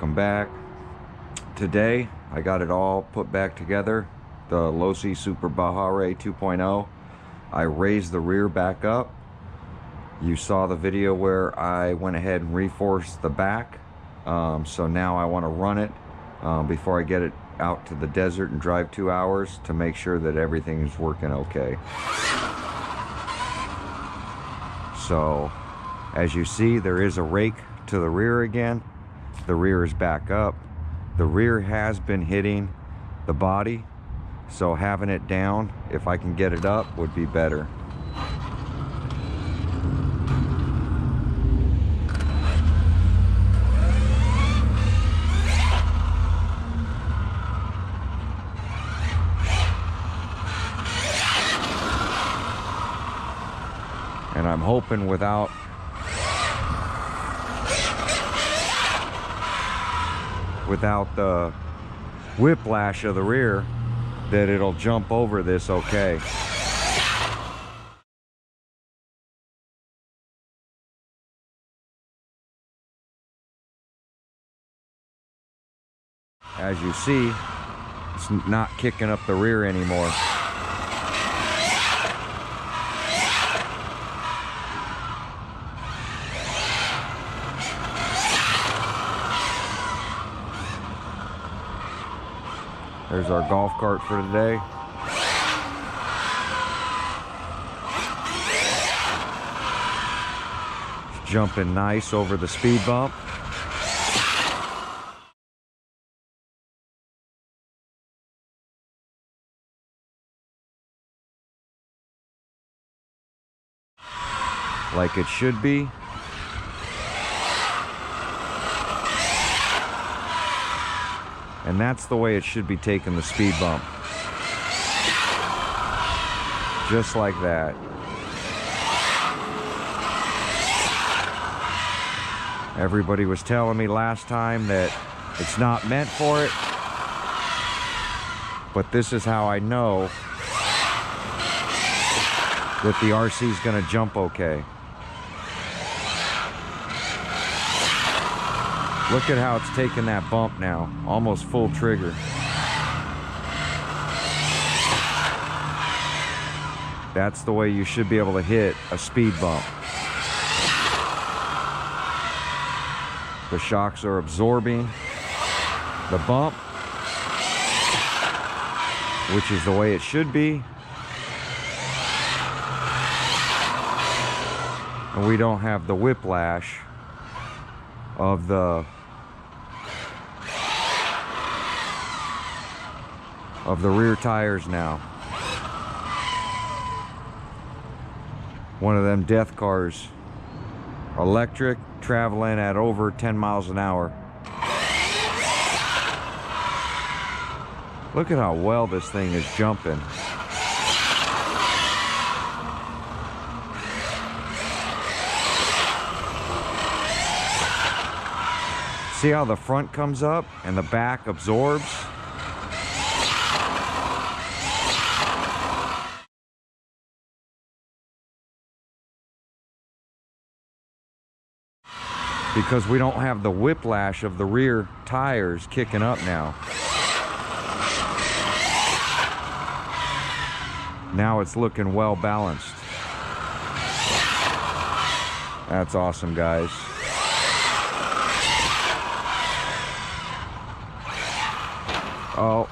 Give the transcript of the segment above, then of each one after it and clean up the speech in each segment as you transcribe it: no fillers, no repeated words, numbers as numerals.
welcome back. Today I got it all put back together, the LOSI Super Baja Rey 2.0. I raised the rear back up. You saw the video where I went ahead and reinforced the back. So now I want to run it before I get it out to the desert and drive 2 hours to make sure that everything is working okay. So as you see, there is a rake to the rear again. The rear is back up. The rear has been hitting the body, so having it down, if I can get it up, would be better. And I'm hoping without the whiplash of the rear that it'll jump over this okay. As you see, it's not kicking up the rear anymore. There's our golf cart for today. It's jumping nice over the speed bump. Like it should be. And that's the way it should be taking the speed bump. Just like that. Everybody was telling me last time that it's not meant for it. But this is how I know that the RC is going to jump okay. Look at how it's taking that bump now, almost full trigger. That's the way you should be able to hit a speed bump. The shocks are absorbing the bump, which is the way it should be. And we don't have the whiplash of the rear tires now. One of them death cars, electric, traveling at over 10 miles an hour. Look at how well this thing is jumping. See how the front comes up and the back absorbs? Because we don't have the whiplash of the rear tires kicking up now. Now it's looking well balanced. That's awesome, guys. Oh,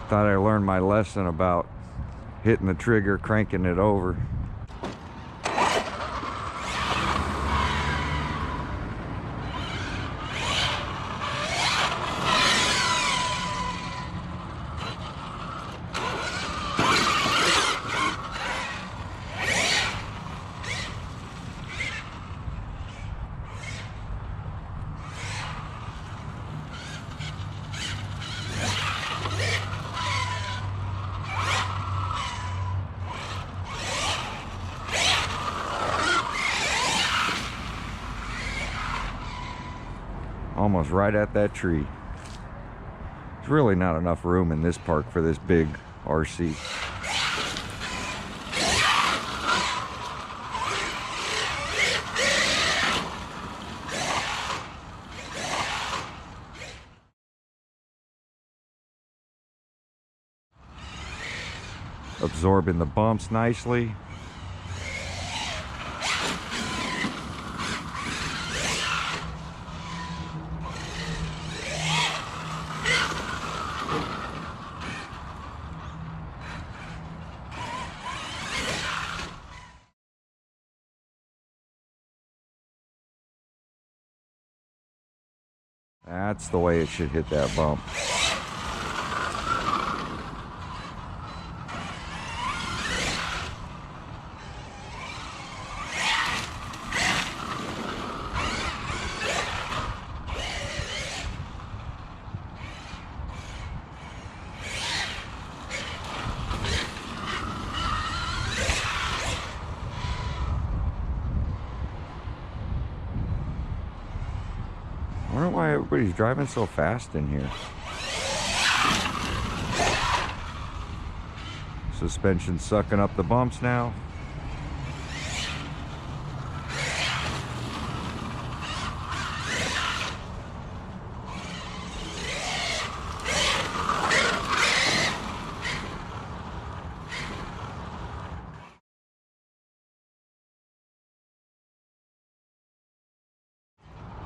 thought I learned my lesson about hitting the trigger, cranking it over. Almost right at that tree. There's really not enough room in this park for this big RC. absorbing the bumps nicely. That's the way it should hit that bump. I wonder why everybody's driving so fast in here. Suspension sucking up the bumps now.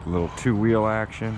A little two-wheel action.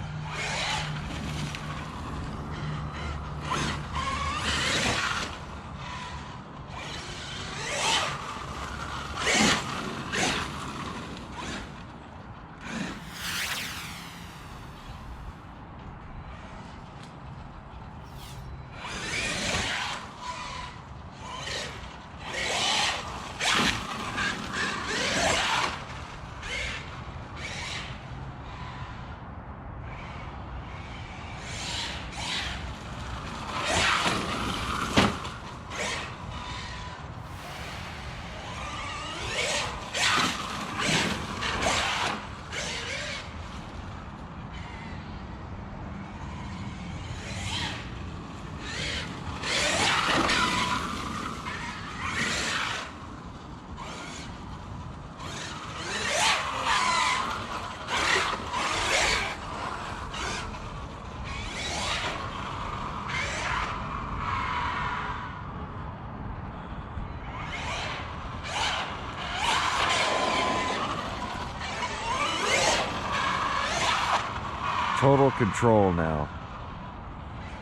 Total control now.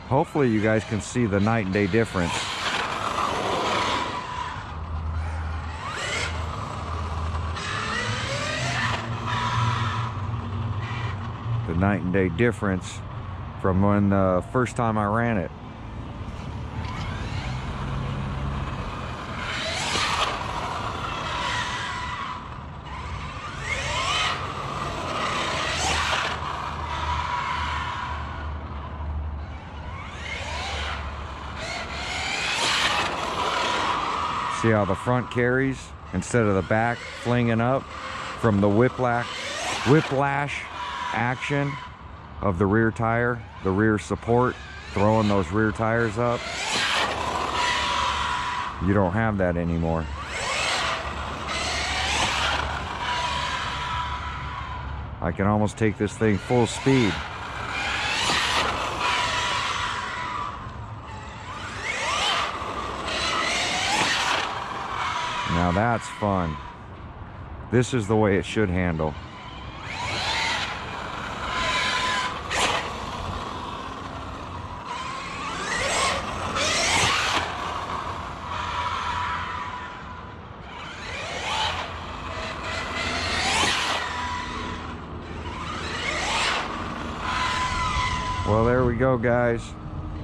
Hopefully you guys can see the night and day difference. The night and day difference from when the first time I ran it. See how the front carries instead of the back flinging up from the whiplash action of the rear tire, the rear support, throwing those rear tires up. You don't have that anymore. I can almost take this thing full speed. Now that's fun. This is the way it should handle. Well, there we go, guys.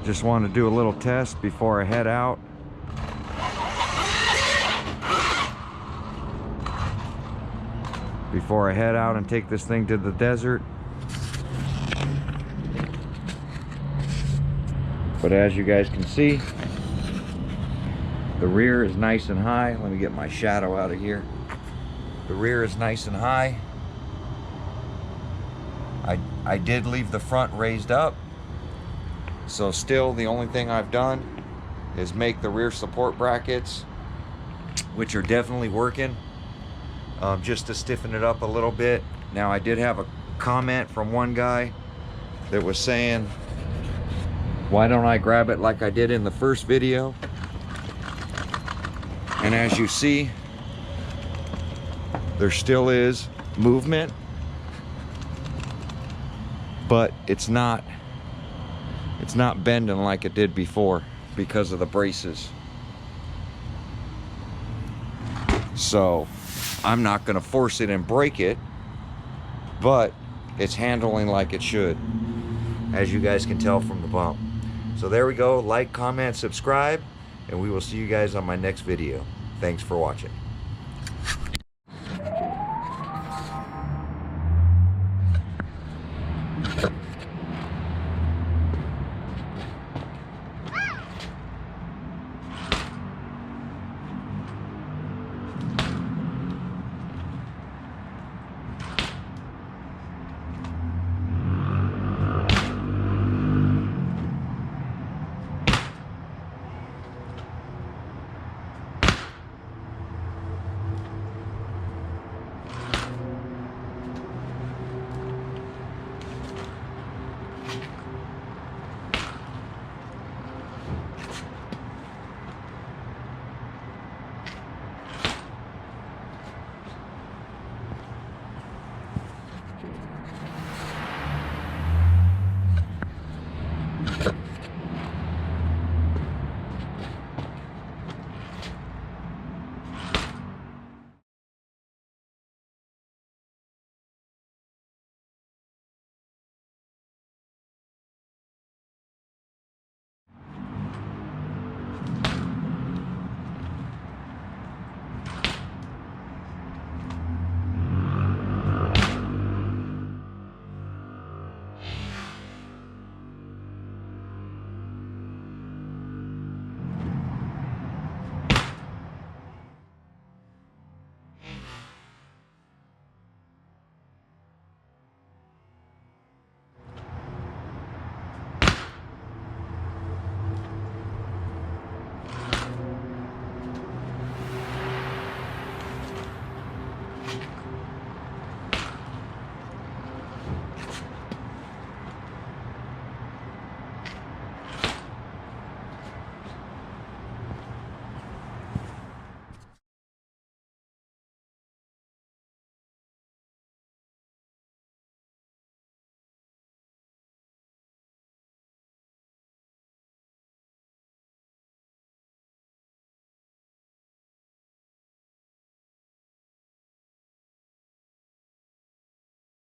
Just wanted to do a little test before I head out. Before I head out and take this thing to the desert. But as you guys can see, the rear is nice and high. Let me get my shadow out of here. The rear is nice and high. I did leave the front raised up. So still the only thing I've done is make the rear support brackets, which are definitely working. Just to stiffen it up a little bit. Now I did have a comment from one guy that was saying, why don't I grab it like I did in the first video? And as you see, there still is movement, but it's not bending like it did before because of the braces. So I'm not going to force it and break it, but it's handling like it should, as you guys can tell from the bump. So there we go. Like, comment, subscribe, and we will see you guys on my next video. Thanks for watching.